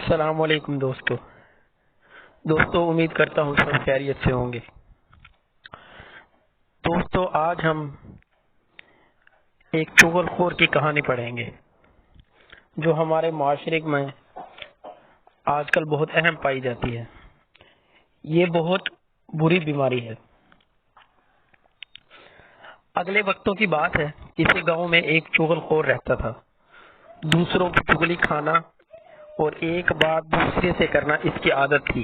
السلام علیکم دوستو امید کرتا ہوں سب خیریت سے ہوں گے۔ دوستو آج ہم ایک چغل خور کی کہانی پڑھیں گے جو ہمارے معاشرے میں آج کل بہت اہم پائی جاتی ہے۔ یہ بہت بری بیماری ہے۔ اگلے وقتوں کی بات ہے، کسی گاؤں میں ایک چغل خور رہتا تھا۔ دوسروں کی چغلی کھانا اور ایک بات دوسرے سے کرنا اس کی عادت تھی،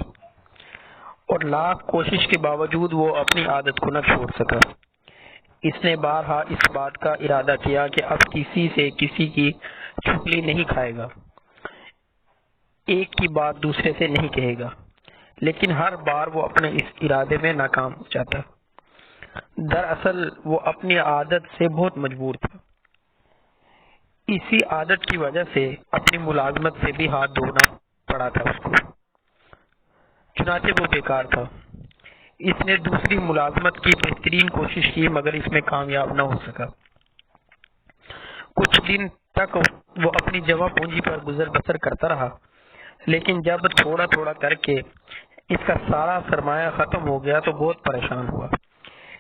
اور لاکھ کوشش کے باوجود وہ اپنی عادت کو نہ چھوڑ سکا۔ اس نے بارہا اس بات کا ارادہ کیا کہ اب کسی سے کسی کی چغلی نہیں کھائے گا، ایک کی بات دوسرے سے نہیں کہے گا، لیکن ہر بار وہ اپنے اس ارادے میں ناکام ہو جاتا۔ دراصل وہ اپنی عادت سے بہت مجبور تھا۔ اسی عادت کی وجہ سے اپنی ملازمت سے بھی ہاتھ دھونا پڑا تھا اس کو، چنانچہ وہ بیکار تھا۔ اس نے دوسری ملازمت کی بہترین کوشش کی، مگر اس میں کامیاب نہ ہو سکا۔ کچھ دن تک وہ اپنی جمع پونجی پر گزر بسر کرتا رہا، لیکن جب تھوڑا تھوڑا کر کے اس کا سارا سرمایہ ختم ہو گیا تو بہت پریشان ہوا۔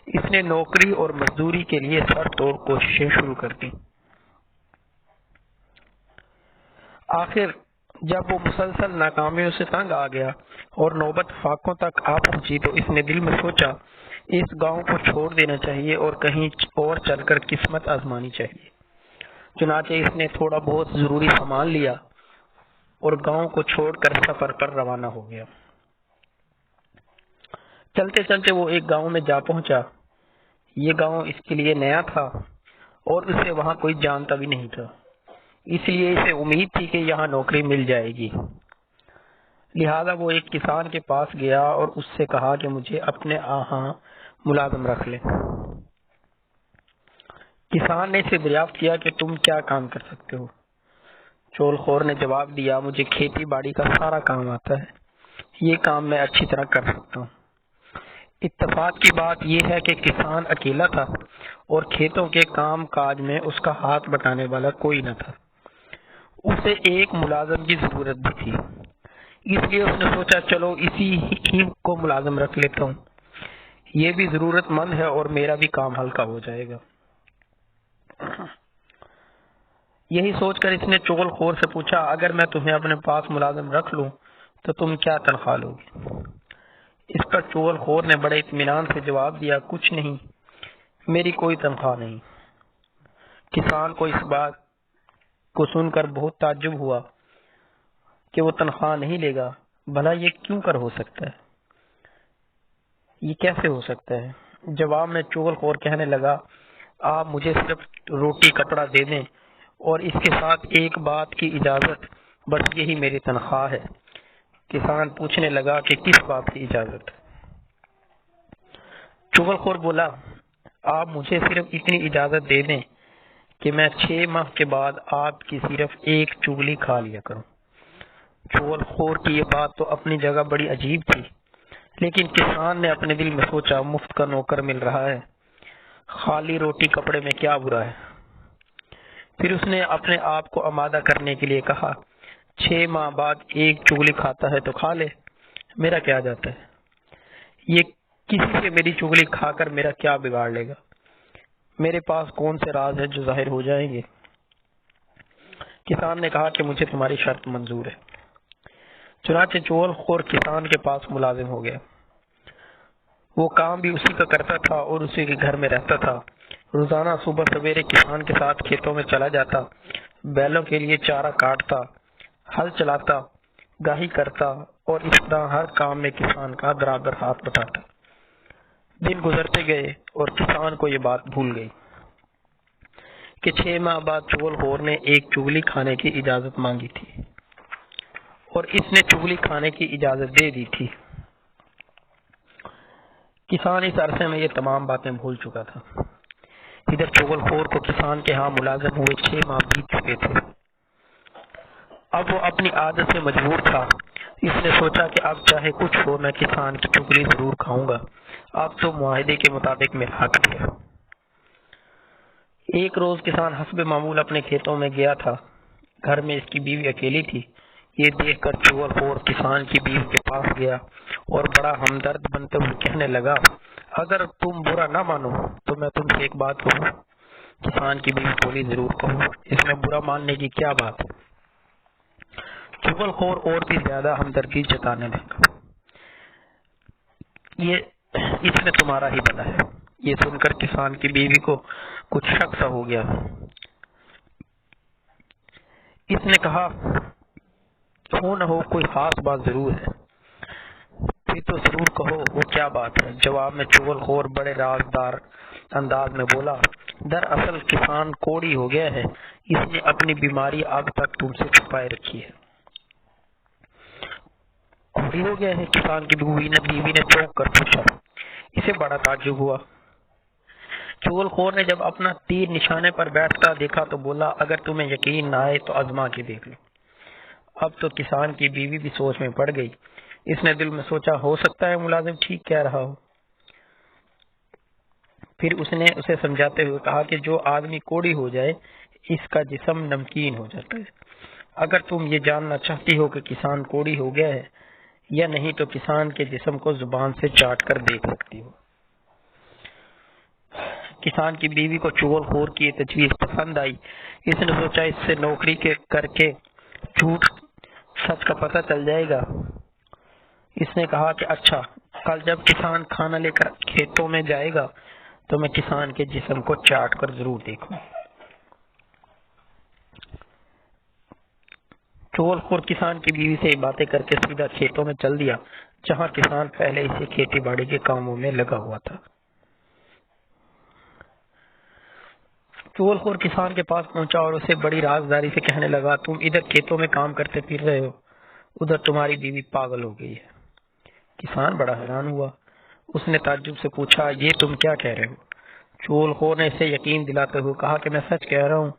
اس نے نوکری اور مزدوری کے لیے سر توڑ کوششیں شروع کر دی۔ آخر جب وہ مسلسل ناکامیوں سے تنگ آ گیا اور نوبت فاقوں تک آ پہنچی تو اس نے دل میں سوچا اس گاؤں کو چھوڑ دینا چاہیے اور کہیں اور چل کر قسمت آزمانی چاہیے۔ چنانچہ اس نے تھوڑا بہت ضروری سامان لیا اور گاؤں کو چھوڑ کر سفر پر روانہ ہو گیا۔ چلتے چلتے وہ ایک گاؤں میں جا پہنچا۔ یہ گاؤں اس کے لیے نیا تھا اور اسے وہاں کوئی جانتا بھی نہیں تھا، اس لیے اسے امید تھی کہ یہاں نوکری مل جائے گی۔ لہذا وہ ایک کسان کے پاس گیا اور اس سے کہا کہ مجھے اپنے یہاں ملازم رکھ لے۔ کسان نے اسے دریافت کیا کہ تم کیا کام کر سکتے ہو؟ چغل خور نے جواب دیا، مجھے کھیتی باڑی کا سارا کام آتا ہے، یہ کام میں اچھی طرح کر سکتا ہوں۔ اتفاق کی بات یہ ہے کہ کسان اکیلا تھا اور کھیتوں کے کام کاج میں اس کا ہاتھ بٹانے والا کوئی نہ تھا۔ اسے ایک ملازم کی ضرورت بھی تھی، اس لیے اس نے سوچا چلو اسی ہی کو ملازم رکھ لیتا ہوں، یہ بھی ضرورت مند ہے اور میرا بھی کام ہلکا ہو جائے گا۔ یہی سوچ کر اس نے چغل خور سے پوچھا، اگر میں تمہیں اپنے پاس ملازم رکھ لوں تو تم کیا تنخواہ لوگے؟ اس پر چغل خور نے بڑے اطمینان سے جواب دیا، کچھ نہیں، میری کوئی تنخواہ نہیں۔ کسان کو اس بات کو سن کر بہت تعجب ہوا کہ وہ تنخواہ نہیں لے گا۔ بھلا یہ کیوں کر ہو سکتا ہے؟ یہ کیسے ہو سکتا ہے؟ جواب میں چغل خور کہنے لگا، آپ مجھے صرف روٹی کپڑا دے دیں اور اس کے ساتھ ایک بات کی اجازت، بس یہی میری تنخواہ ہے۔ کسان پوچھنے لگا کہ کس بات کی اجازت؟ چغل خور بولا، آپ مجھے صرف اتنی اجازت دے دیں کہ میں 6 ماہ کے بعد آپ کی صرف ایک چغلی کھا لیا کروں۔ چغل خور کی یہ بات تو اپنی جگہ بڑی عجیب تھی، لیکن کسان نے اپنے دل میں سوچا مفت کا نوکر مل رہا ہے، خالی روٹی کپڑے میں کیا برا ہے۔ پھر اس نے اپنے آپ کو آمادہ کرنے کے لیے کہا، 6 ماہ بعد ایک چغلی کھاتا ہے تو کھا لے، میرا کیا جاتا ہے، یہ کسی سے میری چغلی کھا کر میرا کیا بگاڑ لے گا، میرے پاس کون سے راز ہے جو ظاہر ہو جائیں گے۔ کسان نے کہا کہ مجھے تمہاری شرط منظور ہے۔ چنانچہ چغل خور کسان کے پاس ملازم ہو گیا۔ وہ کام بھی اسی کا کرتا تھا اور اسی کے گھر میں رہتا تھا۔ روزانہ صبح سویرے کسان کے ساتھ کھیتوں میں چلا جاتا، بیلوں کے لیے چارہ کاٹتا، ہل چلاتا، گاہی کرتا اور اس طرح ہر کام میں کسان کا برابر ہاتھ بٹاتا۔ دن گزرتے گئے اور کسان کو یہ بات بھول گئی کہ 6 ماہ بعد چغل خور نے ایک چغلی کھانے کی اجازت مانگی تھی اور اس نے چغلی کھانے کی اجازت دے دی تھی۔ کسان اس عرصے میں یہ تمام باتیں بھول چکا تھا۔ ادھر چغل خور کو کسان کے ہاں ملازم ہوئے 6 ماہ بیت چکے تھے۔ اب وہ اپنی عادت سے مجبور تھا۔ اس نے سوچا کہ اب چاہے کچھ ہو میں کسان کی چغلی ضرور کھاؤں گا۔ اب تو معاہدے کے مطابق میں حق گیا۔ ایک روز کسان حسب معمول اپنے کھیتوں میں گیا تھا۔ گھر میں اس کی بیوی اکیلی تھی۔ یہ دیکھ کر چغل خور کسان کی بیوی کے پاس گیا اور بڑا ہمدرد بنتے ہوئے کہنے لگا، اگر تم برا نہ مانو تو میں تم سے ایک بات کہوں۔ کسان کی بیوی بولی، ضرور کہو، اس میں برا ماننے کی کیا بات ہے؟ چغل خور اور بھی زیادہ ہمدردی جتانے لگا، اس میں تمہارا ہی بھلا ہے۔ یہ سن کر کسان کی بیوی کو کچھ شک سا ہو گیا۔ اس نے کہا، ہو نہ ہو کوئی خاص بات ضرور ہے، پھر تو ضرور کہو وہ کیا بات ہے۔ جواب میں چغل خور بڑے رازدار انداز میں بولا، دراصل کسان کوڑی ہو گیا ہے، اس نے اپنی بیماری اب تک تم سے چھپائے رکھی ہے۔ کوڑی ہو گیا ہے؟ کسان کی بیوی نے چونک کر پوچھا۔ اسے بڑا تعجب ہوا۔ چغل خور نے جب اپنا تیر نشانے پر بیٹھتا دیکھا تو بولا، اگر تمہیں یقین نہ آئے تو آزما کے دیکھ لو۔ اب تو کسان کی بیوی بھی سوچ میں پڑ گئی۔ اس نے دل میں سوچا، ہو سکتا ہے ملازم ٹھیک کہہ رہا ہو۔ پھر اس نے اسے سمجھاتے ہوئے کہا کہ جو آدمی کوڑی ہو جائے اس کا جسم نمکین ہو جاتا ہے۔ اگر تم یہ جاننا چاہتی ہو کہ کسان کوڑی ہو گیا ہے یا نہیں تو کسان کے جسم کو زبان سے چاٹ کر دیکھ سکتی ہو۔ کسان کی بیوی کو چغل خور کی یہ تجویز پسند آئی۔ اس نے سوچا اس سے نوکری کر کے جھوٹ سچ کا پتہ چل جائے گا۔ اس نے کہا کہ اچھا، کل جب کسان کھانا لے کر کھیتوں میں جائے گا تو میں کسان کے جسم کو چاٹ کر ضرور دیکھوں۔ چغل خور کسان کی بیوی سے باتیں کر کے سیدھا کھیتوں میں چل دیا جہاں کسان پہلے اسے کھیتی باڑی کے کاموں میں لگا ہوا تھا۔ چغل خور کسان کے پاس پہنچا اور اسے بڑی رازداری سے کہنے لگا، تم ادھر کھیتوں میں کام کرتے پھر رہے ہو، ادھر تمہاری بیوی پاگل ہو گئی ہے۔ کسان بڑا حیران ہوا۔ اس نے تعجب سے پوچھا، یہ تم کیا کہہ رہے ہو؟ چغل خور نے اسے یقین دلاتے ہوئے کہا کہ میں سچ کہہ رہا ہوں،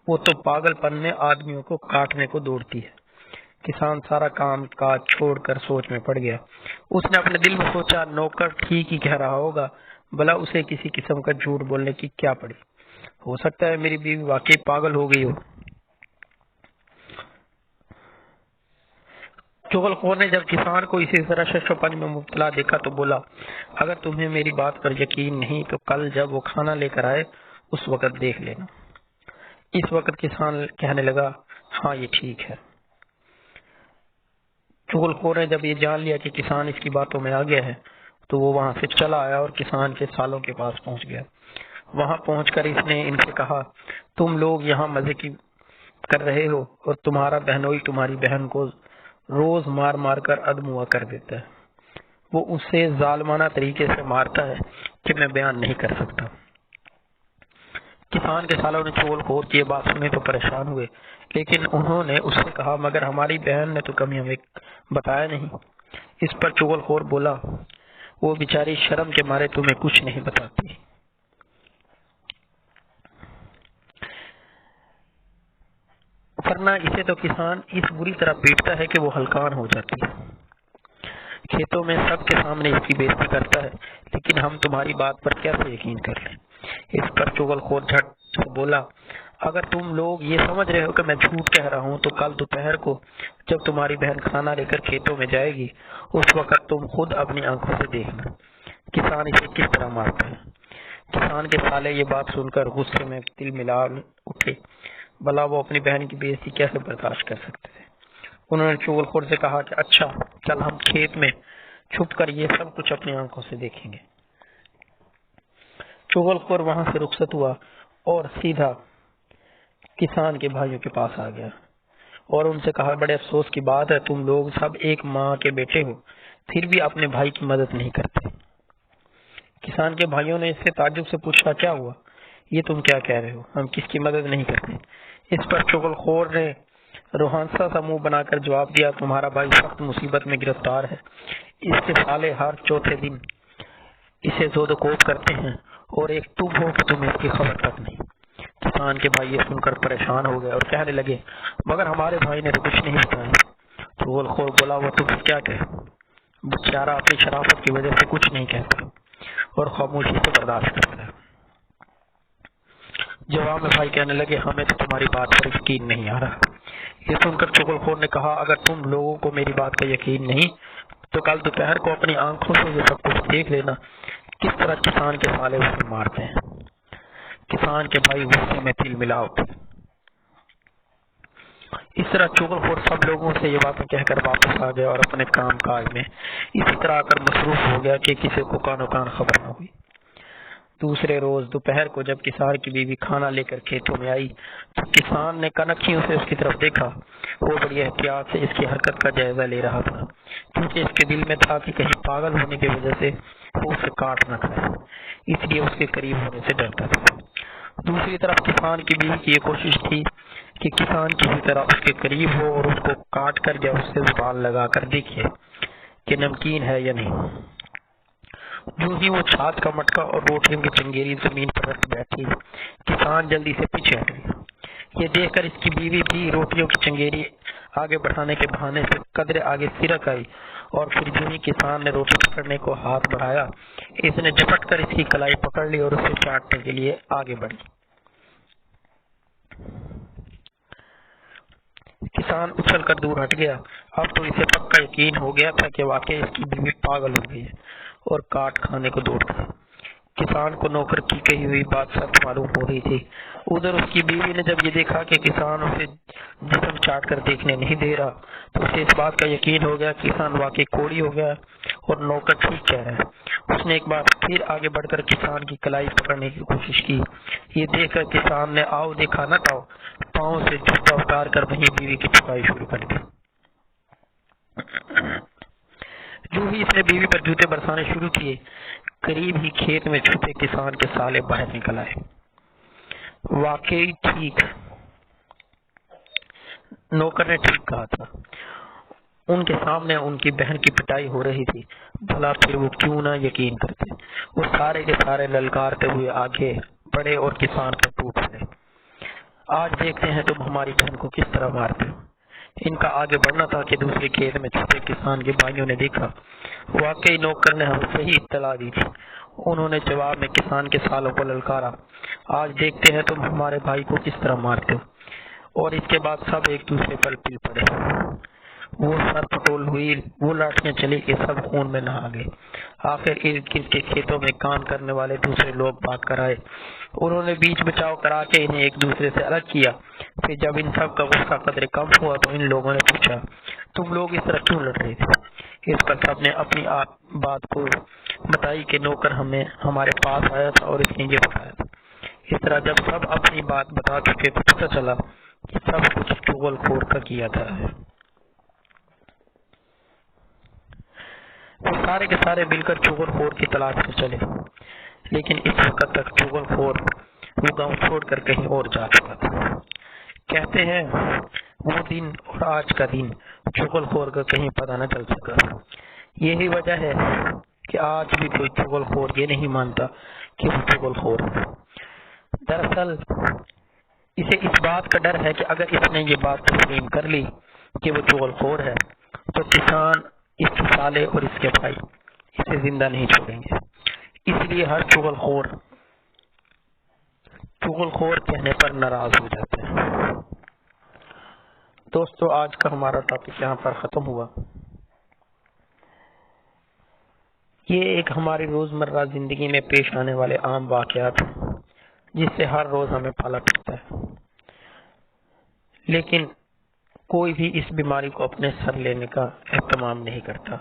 وہ تو پاگل پن میں آدمیوں کو کاٹنے کو دوڑتی ہے۔ کسان سارا کام کاج چھوڑ کر سوچ میں پڑ گیا۔ اس نے اپنے دل میں سوچا، نوکر ٹھیک ہی کہہ رہا ہوگا، بھلا اسے کسی قسم کا جھوٹ بولنے کی کیا پڑی؟ ہو سکتا ہے میری بیوی واقعی پاگل ہو گئی ہو۔ چغل خور نے جب کسان کو اسی طرح شش و پنج میں مبتلا دیکھا تو بولا، اگر تمہیں میری بات پر یقین نہیں تو کل جب وہ کھانا لے کر آئے اس وقت دیکھ لینا۔ اس وقت کسان کہنے لگا، ہاں یہ ٹھیک ہے۔ چغل خور نے جب یہ جان لیا کہ کسان اس کی باتوں میں آ گیا ہے تو وہ وہاں سے چلا آیا اور کسان کے سالوں کے پاس پہنچ گیا۔ وہاں پہنچ کر اس نے ان سے کہا، تم لوگ یہاں مزے کی کر رہے ہو اور تمہارا بہنوئی تمہاری بہن کو روز مار مار کر ادموا کر دیتا ہے۔ وہ اسے ظالمانہ طریقے سے مارتا ہے کہ میں بیان نہیں کر سکتا۔ کسان کے سالوں نے چغل خور کی یہ بات سنی تو پریشان ہوئے، لیکن انہوں نے اس سے کہا، مگر ہماری بہن نے تو کبھی ہمیں بتایا نہیں۔ اس پر چغل خور بولا، وہ بیچاری شرم کے مارے تمہیں کچھ نہیں بتاتی۔ ورنہ اسے تو کسان اس بری طرح پیٹتا ہے کہ وہ ہلکان ہو جاتی ہے۔ کھیتوں میں سب کے سامنے اس کی بےزتی کرتا ہے، لیکن ہم تمہاری بات پر کیسے یقین کر لیں؟ اس پر چغل خور جھٹ سے بولا، اگر تم لوگ یہ سمجھ رہے ہو کہ میں جھوٹ کہہ رہا ہوں تو کل دوپہر کو جب تمہاری بہن کھانا لے کر کھیتوں میں جائے گی اس وقت تم خود اپنی آنکھوں سے دیکھنا کسان اسے کس طرح مارتا ہے۔ کسان کے سالے یہ بات سن کر غصے میں دل ملا اٹھے، بھلا وہ اپنی بہن کی بےزتی کیسے برداشت کر سکتے تھے۔ انہوں نے چغل خور سے کہا کہ اچھا، چل ہم کھیت میں چھپ کر یہ سب کچھ اپنی آنکھوں سے دیکھیں گے۔ چغل خور وہاں سے رخصت ہوا اور سیدھا کسان کے بھائیوں کے پاس آ گیا اور ان سے کہا، بڑے افسوس کی بات ہے، تم لوگ سب ایک ماں کے بیٹے ہو پھر بھی اپنے بھائی کی مدد نہیں کرتے۔ کسان کے بھائیوں نے اس سے تعجب سے پوچھا، کیا ہوا؟ یہ تم کیا کہہ رہے ہو؟ ہم کس کی مدد نہیں کرتے؟ اس پر چغل خور نے روحانسا سا منہ بنا کر جواب دیا، تمہارا بھائی سخت مصیبت میں گرفتار ہے۔ اس کے سالے ہر چوتھے دن اسے زود و کوب کرتے ہیں اور ایک تم ہو کہ تمہیں اس کی خبر تک نہیں۔ کسان کے بھائی یہ سن کر پریشان ہو گئے اور کہنے لگے، مگر ہمارے بھائی نے تو کچھ نہیں بتایا۔ چغل خور بولا، وہ تم کیا کہے؟ بیچارہ اپنی شرافت کی وجہ سے کچھ نہیں کہتا اور خاموشی سے برداشت کرتا ہے۔ جواب میں بھائی کہنے لگے، ہمیں تو تمہاری بات پر یقین نہیں آ رہا۔ یہ سن کر چغلخور نے کہا اگر تم لوگوں کو میری بات کا یقین نہیں تو کل دوپہر کو اپنی آنکھوں سے یہ سب کچھ دیکھ لینا کس طرح کسان کے سالے اسے مارتے ہیں۔ کسان کے بھائی غصے میں تل ملا اٹھے۔ اس طرح چغلخور سب لوگوں سے یہ باتیں کہہ کر واپس آ گیا اور اپنے کام کاج میں اسی طرح آ کر مصروف ہو گیا کہ کسی کو کانو کان خبر نہ ہوئی۔ دوسرے روز دوپہر کو جب کسان کی بیوی کھانا لے کر کھیتوں میں آئی تو کسان نے کنکھیوں سے اس کی طرف دیکھا۔ وہ بڑی احتیاط سے اس کی حرکت کا جائزہ لے رہا تھا کیونکہ اس کے دل میں تھا کہ کہیں پاگل ہونے کی وجہ سے وہ اسے کاٹ نہ کھائے، اس لیے اس کے قریب ہونے سے ڈرتا تھا۔ دوسری طرف کسان کی بیوی کی یہ کوشش تھی کہ کسان کسی طرح اس کے قریب ہو اور اس کو کاٹ کر یا اس سے زبان لگا کر دیکھے کہ نمکین ہے یا نہیں۔ جو ہی وہ چھاچ کا مٹکا اور روٹیوں کی چنگیری زمین پر رکھ بیٹھی، کسان جلدی سے پیچھے ہٹ گیا۔ یہ دیکھ کر اس کی بیوی بھی روٹیوں کی چنگیری آگے بڑھانے کے بہانے سے قدرے آگے سرک آئی اور پھر جو ہی کسان نے روٹی پکڑنے کو ہاتھ بڑھایا، اس نے جھپٹ کر اس کی کلائی پکڑ لی اور اسے چاٹنے کے لیے آگے بڑھی۔ کسان اچھل کر دور ہٹ گیا۔ اب تو اسے پکا یقین ہو گیا تھا کہ واقعی اس کی بیوی پاگل ہو گئی ہے اور کاٹ کھانے کو دوڑتا ہے۔ کسان کو نوکر کی کہی ہوئی بات سچ معلوم ہو رہی تھی۔ ادھر اس کی بیوی نے جب یہ دیکھا کہ کسان اسے جسم چاٹ کر دیکھنے نہیں دے رہا تو اسے اس بات کا یقین ہو گیا کہ کسان واقعی کوڑی ہو گیا اور نوکر ٹھیک کہہ رہا ہے۔ اس نے ایک بار پھر آگے بڑھ کر کسان کی کلائی پکڑنے کی کوشش کی۔ یہ دیکھ کر کسان نے آؤ دیکھا نہ تھا پاؤں سے جوتا اتار کر وہیں بیوی کی چپائی شروع کر دی۔ جو ہی اس نے بیوی پر جوتے برسانے شروع کیے، قریب ہی کھیت میں چھپے کسان کے سالے باہر نکل آئے۔ واقعی ٹھیک نوکر نے ٹھیک کہا تھا، ان کے سامنے ان کی بہن کی پٹائی ہو رہی تھی، بھلا پھر وہ کیوں نہ یقین کرتے۔ وہ سارے کے سارے للکارتے ہوئے آگے بڑھے اور کسان پر ٹوٹ پڑے۔ آج دیکھتے ہیں تم ہماری بہن کو کس طرح مارتے ہو۔ ان کا آگے بڑھنا تھا کہ دوسرے کھیت میں چھپے کسان کے بھائیوں نے دیکھا، واقعی نوکر نے ہم صحیح اطلاع دی تھی۔ انہوں نے جواب میں کسان کے سالوں کو للکارا، آج دیکھتے ہیں تم ہمارے بھائی کو کس طرح مارتے ہو۔ اور اس کے بعد سب ایک دوسرے پر پل پڑے۔ وہ سر پٹول ہوئی، وہ لاٹیاں چلی کہ سب خون میں نہا گئے۔ آخر ارد گرد کے کھیتوں میں کام کرنے والے دوسرے لوگ بھاگ کر آئے۔ انہوں نے بیچ بچاؤ کرا کے انہیں ایک دوسرے سے الگ کیا۔ پھر جب ان سب کا غصہ قدرے کم ہوا تو ان لوگوں نے پوچھا تم لوگ اس طرح کیوں لڑ رہے تھے۔ اس پر سب نے اپنی بات کو بتائی کہ نوکر ہمارے پاس آیا تھا اور اس نے یہ بتایا تھا۔ اس طرح جب سب اپنی بات بتا چکے تو پتہ چلا کہ سب کچھ چغلخور کا کیا تھا۔ وہ سارے کے سارے مل کر چغلخور کی تلاش میں چلے، لیکن اس وقت تک چغلخور وہ گاؤں چھوڑ کر کہیں اور جا چکا تھا۔ کہتے ہیں وہ دن اور آج کا دن چغلخور کا کہیں پتہ نہ چل سکا۔ یہی وجہ ہے کہ آج بھی کوئی چغلخور یہ نہیں مانتا کہ وہ چغلخور ہے۔ دراصل اسے اس بات کا ڈر ہے کہ اگر اس نے یہ بات تسلیم کر لی کہ وہ چغلخور ہے تو کسان، اس کے سالے اور اس کے بھائی اسے زندہ نہیں چھوڑیں گے۔ اس لیے ہر چغلخور کہنے پر ناراض ہو جاتے ہیں۔ دوستو، آج کا ہمارا ٹاپک یہاں پر ختم ہوا۔ یہ ایک ہماری روزمرہ زندگی میں پیش آنے والے عام واقعات ہیں جس سے ہر روز ہمیں پالا پڑتا ہے، لیکن کوئی بھی اس بیماری کو اپنے سر لینے کا اہتمام نہیں کرتا۔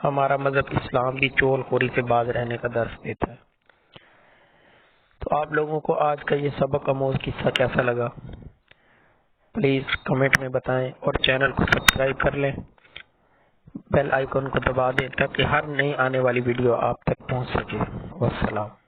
ہمارا مذہب اسلام بھی چغلخوری سے باز رہنے کا درس دیتا ہے۔ تو آپ لوگوں کو آج کا یہ سبق آموز قصہ کیسا لگا پلیز کمنٹ میں بتائیں اور چینل کو سبسکرائب کر لیں، بیل آئیکن کو دبا دیں تاکہ ہر نئی آنے والی ویڈیو آپ تک پہنچ سکے۔ والسلام۔